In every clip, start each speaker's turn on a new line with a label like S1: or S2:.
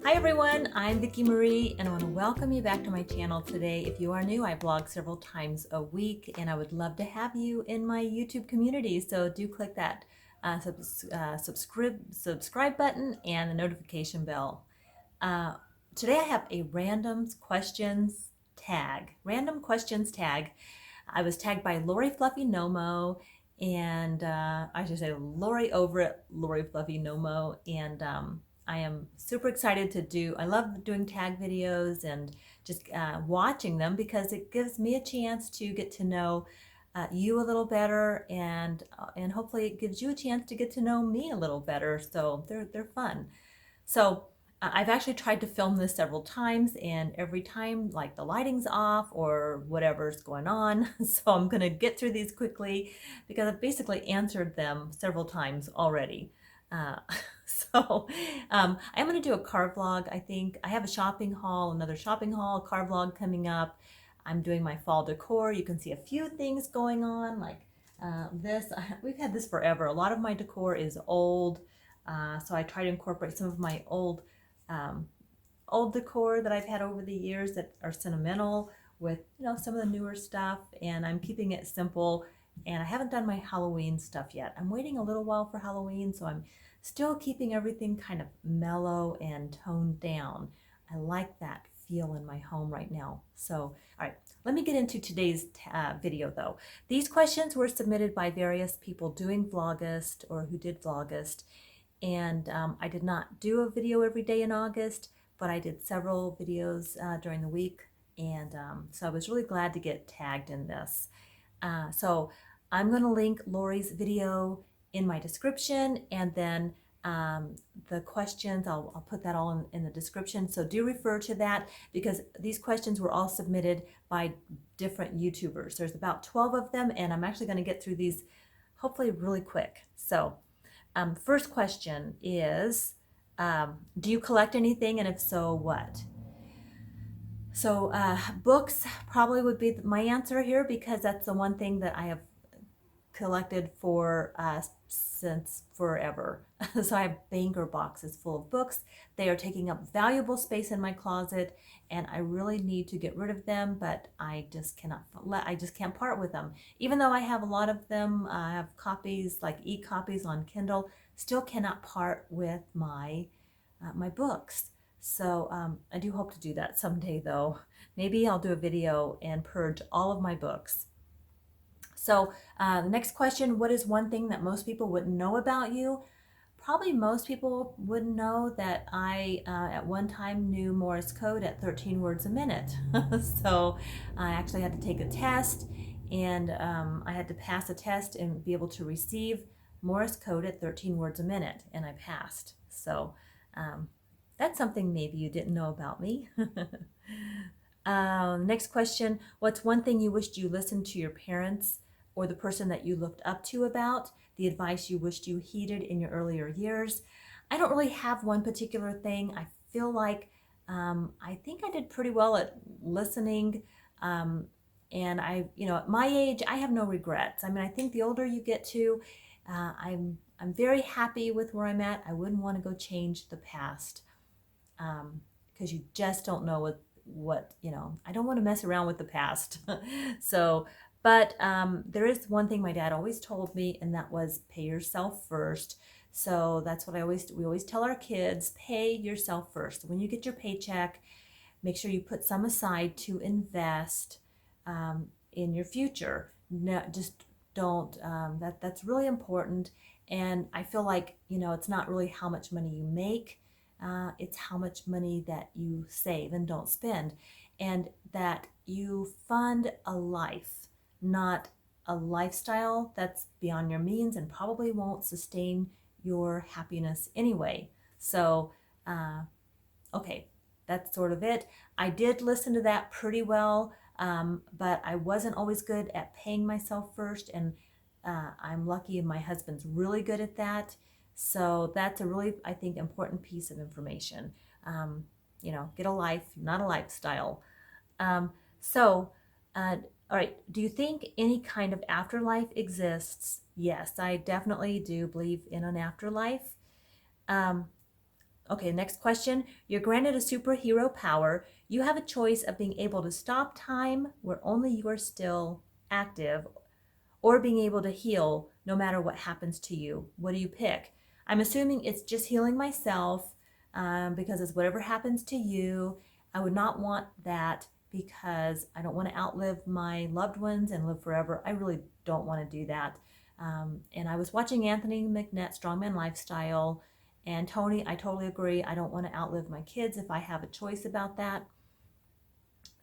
S1: Hi everyone, I'm Vicki Marie and I want to welcome you back to my channel today. If you are new, I blog several times a week and I would love to have you in my YouTube community. So do click that subscribe button and the notification bell. Uh, Today I have a random questions tag. I was tagged by Lori Fluffy Nomo and I should say Lori over at Lori Fluffy Nomo, and I am super excited to do. I love doing tag videos and just watching them because it gives me a chance to get to know you a little better, and hopefully it gives you a chance to get to know me a little better. So they're fun. So I've actually tried to film this several times, and every time, like, the lighting's off or whatever's going on. So I'm going to get through these quickly because I've basically answered them several times already. Uh, I'm going to do a car vlog. I think I have another shopping haul, car vlog coming up. I'm doing my fall decor. You can see a few things going on, like this. We've had this forever. A lot of my decor is old. So I try to incorporate some of my um, old decor that I've had over the years that are sentimental with, some of the newer stuff, and I'm keeping it simple. And I haven't done my Halloween stuff yet. I'm waiting a little while for Halloween, so I'm still keeping everything kind of mellow and toned down. I like that feel in my home right now. So, all right, let me get into today's video though. These questions were submitted by various people doing Vlogust or who did Vlogust. And I did not do a video every day in August, but I did several videos during the week. And so I was really glad to get tagged in this. So I'm going to link Lori's video in my description, and then the questions, I'll put that all in the description. So do refer to that because these questions were all submitted by different YouTubers. There's about 12 of them, and I'm actually going to get through these hopefully really quick. So first question is, do you collect anything, and if so, what? So books probably would be my answer here because that's the one thing that I have collected for since forever. So I have banker boxes full of books. They are taking up valuable space in my closet, and I really need to get rid of them, but I just can't part with them. Even though I have a lot of them, I have copies, like e-copies on Kindle, still cannot part with my books. So I do hope to do that someday though. Maybe I'll do a video and purge all of my books. So the next question, what is one thing that most people wouldn't know about you? Probably most people wouldn't know that I at one time knew Morse Code at 13 words a minute. So I actually had to take a test, and I had to pass a test and be able to receive Morse Code at 13 words a minute, and I passed. So that's something maybe you didn't know about me. Next question, what's one thing you wished you listened to your parents or the person that you looked up to about, the advice you wished you heeded in your earlier years? I don't really have one particular thing. I feel like I think I did pretty well at listening. And at my age, I have no regrets. I mean, I think the older you get to, I'm very happy with where I'm at. I wouldn't want to go change the past because you just don't know what I don't want to mess around with the past. So, but there is one thing my dad always told me, and that was pay yourself first. So that's what we always tell our kids, pay yourself first. When you get your paycheck, make sure you put some aside to invest in your future. No, just don't, that's really important. And I feel like, it's not really how much money you make, it's how much money that you save and don't spend, and that you fund a life, not a lifestyle that's beyond your means and probably won't sustain your happiness anyway. So, okay, that's sort of it. I did listen to that pretty well, but I wasn't always good at paying myself first, and I'm lucky my husband's really good at that. So that's a really, I think, important piece of information. Get a life, not a lifestyle. Um, so, all right, do you think any kind of afterlife exists? Yes, I definitely do believe in an afterlife. Um, Okay, next question. You're granted a superhero power. You have a choice of being able to stop time where only you are still active, or being able to heal no matter what happens to you. What do you pick? I'm assuming it's just healing myself, because it's whatever happens to you. I would not want that because I don't want to outlive my loved ones and live forever. I really don't want to do that. And I was watching Anthony McNett, Strongman Lifestyle, and Tony, I totally agree. I don't want to outlive my kids if I have a choice about that.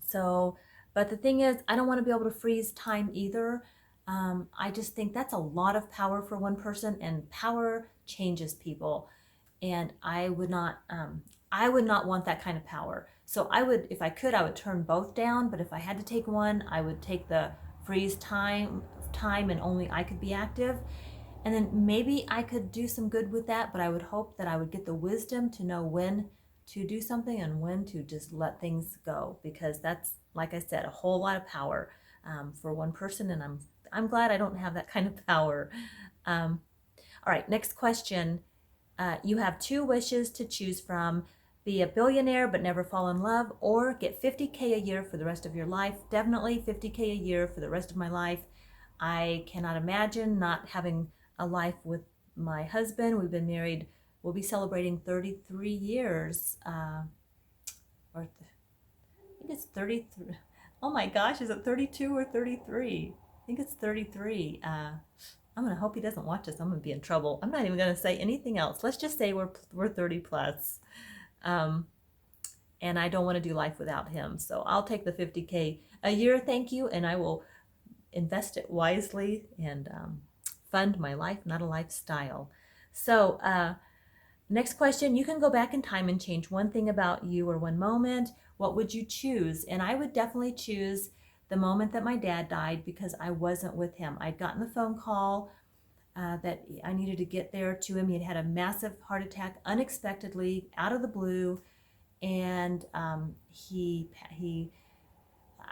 S1: So, but the thing is, I don't want to be able to freeze time either. I just think that's a lot of power for one person, and power changes people. And I would not want that kind of power. So I would, if I could, I would turn both down. But if I had to take one, I would take the freeze time and only I could be active. And then maybe I could do some good with that, but I would hope that I would get the wisdom to know when to do something and when to just let things go, because that's, like I said, a whole lot of power for one person, and I'm glad I don't have that kind of power. All right, next question. You have two wishes to choose from: be a billionaire but never fall in love, or get 50K a year for the rest of your life. Definitely 50K a year for the rest of my life. I cannot imagine not having a life with my husband. We've been married, we'll be celebrating 33 years. Or I think it's 33. Oh my gosh, is it 32 or 33? I think it's 33. I'm going to hope he doesn't watch this. I'm going to be in trouble. I'm not even going to say anything else. Let's just say we're 30 plus. And I don't want to do life without him. So I'll take the 50K a year, thank you, and I will invest it wisely and fund my life, not a lifestyle. So next question. You can go back in time and change one thing about you or one moment. What would you choose? And I would definitely choose the moment that my dad died, because I wasn't with him. I'd gotten the phone call that I needed to get there to him. He had had a massive heart attack unexpectedly, out of the blue, and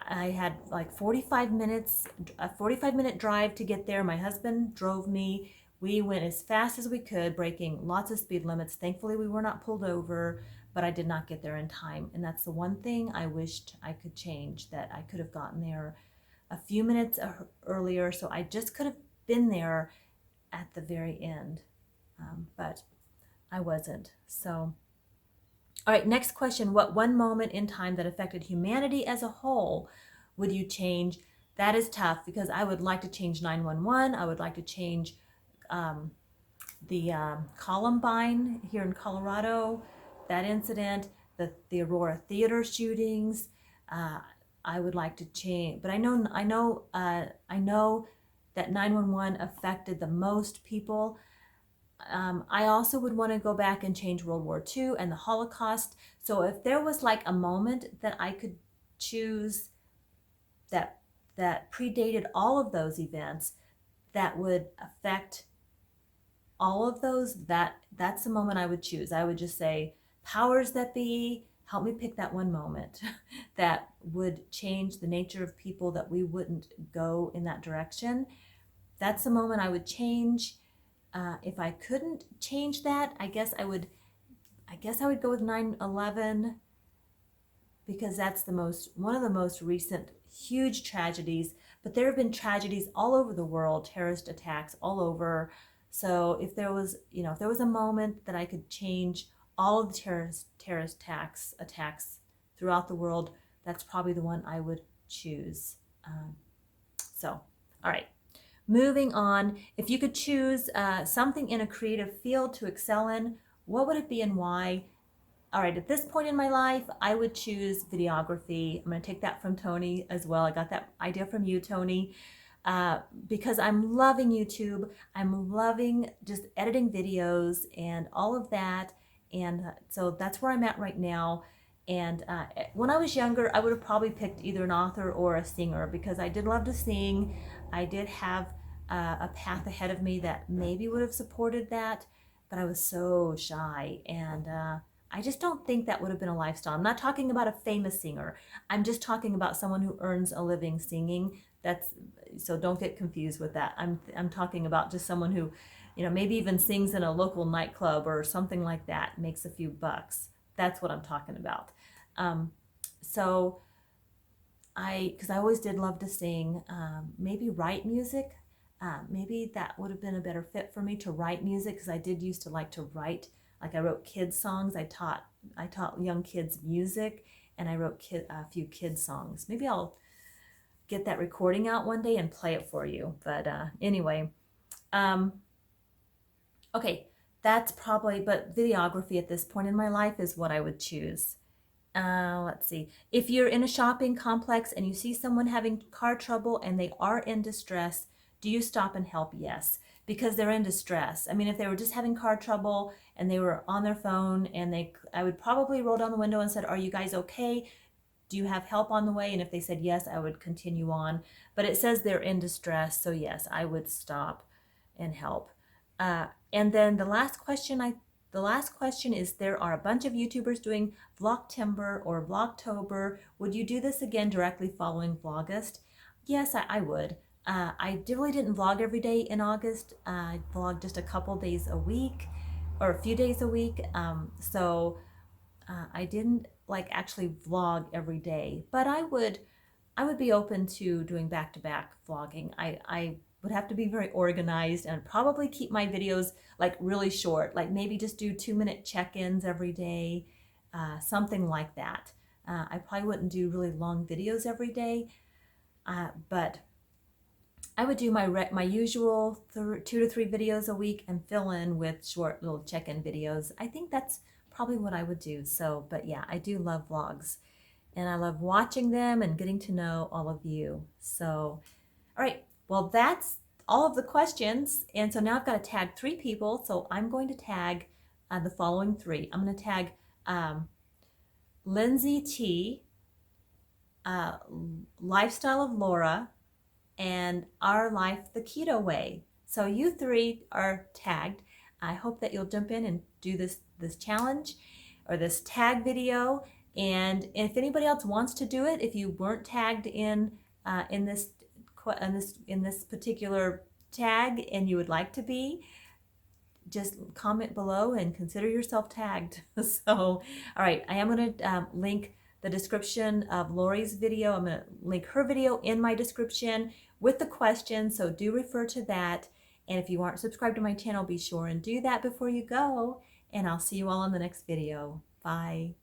S1: I had like 45 minutes, a 45-minute drive to get there. My husband drove me. We went as fast as we could, breaking lots of speed limits. Thankfully, we were not pulled over, but I did not get there in time. And that's the one thing I wished I could change, that I could have gotten there a few minutes earlier. So I just could have been there at the very end, but I wasn't. So, all right, next question. What one moment in time that affected humanity as a whole would you change? That is tough, because I would like to change 911. I would like to change the Columbine here in Colorado, that incident, the Aurora Theater shootings. I would like to change, but I know that 911 affected the most people. I also would want to go back and change World War II and the Holocaust. So if there was like a moment that I could choose that predated all of those events, that would affect all of those, that's the moment I would choose. I would just say, powers that be, help me pick that one moment that would change the nature of people, that we wouldn't go in that direction. That's the moment I would change. If I couldn't change that, I guess I would go with 9/11, because that's one of the most recent huge tragedies. But there have been tragedies all over the world, terrorist attacks all over. So if there was a moment that I could change all of the terrorist attacks throughout the world, that's probably the one I would choose. So, all right. Moving on, if you could choose something in a creative field to excel in, what would it be and why? All right, at this point in my life, I would choose videography. I'm going to take that from Tony as well. I got that idea from you, Tony, because I'm loving YouTube. I'm loving just editing videos and all of that. And so that's where I'm at right now. And when I was younger, I would have probably picked either an author or a singer, because I did love to sing. I did have a path ahead of me that maybe would have supported that, but I was so shy, and I just don't think that would have been a lifestyle. I'm not talking about a famous singer. I'm just talking about someone who earns a living singing. So don't get confused with that. I'm talking about just someone who maybe even sings in a local nightclub or something like that, makes a few bucks. That's what I'm talking about. So because I always did love to sing, maybe write music. Maybe that would have been a better fit for me to write music, because I did used to like to write. Like I wrote kids songs. I taught young kids music, and I wrote a few kids songs. Maybe I'll get that recording out one day and play it for you. But anyway, okay, that's probably, but videography at this point in my life is what I would choose. Let's see. If you're in a shopping complex and you see someone having car trouble and they are in distress, do you stop and help? Yes, because they're in distress. I mean, if they were just having car trouble and they were on their phone, and I would probably roll down the window and said, "Are you guys okay? Do you have help on the way?" And if they said yes, I would continue on. But it says they're in distress, so yes, I would stop and help. And then the last question is, there are a bunch of YouTubers doing Vlogtimber or Vlogtober. Would you do this again directly following Vlogust? Yes, I would. I really didn't vlog every day in August. I vlogged just a couple days a week, or a few days a week. I didn't like actually vlog every day, but I would be open to doing back-to-back vlogging. I would have to be very organized and probably keep my videos like really short, like maybe just do 2-minute check-ins every day, something like that. I probably wouldn't do really long videos every day, but I would do my usual 2 to 3 videos a week and fill in with short little check-in videos. I think that's probably what I would do. So, but yeah, I do love vlogs, and I love watching them and getting to know all of you. So, all right, well, that's all of the questions. And so now I've got to tag 3 people. So I'm going to tag the following 3. I'm going to tag Lindsay T, Lifestyle of Laura, and Our Life the Keto Way. So you 3 are tagged. I hope that you'll jump in and do this challenge or this tag video. And if anybody else wants to do it, if you weren't tagged in this particular tag and you would like to be, just comment below and consider yourself tagged. So, all right, I am going to link the description of Lori's video. I'm going to link her video in my description with the questions, so do refer to that. And if you aren't subscribed to my channel, be sure and do that before you go. And I'll see you all in the next video. Bye.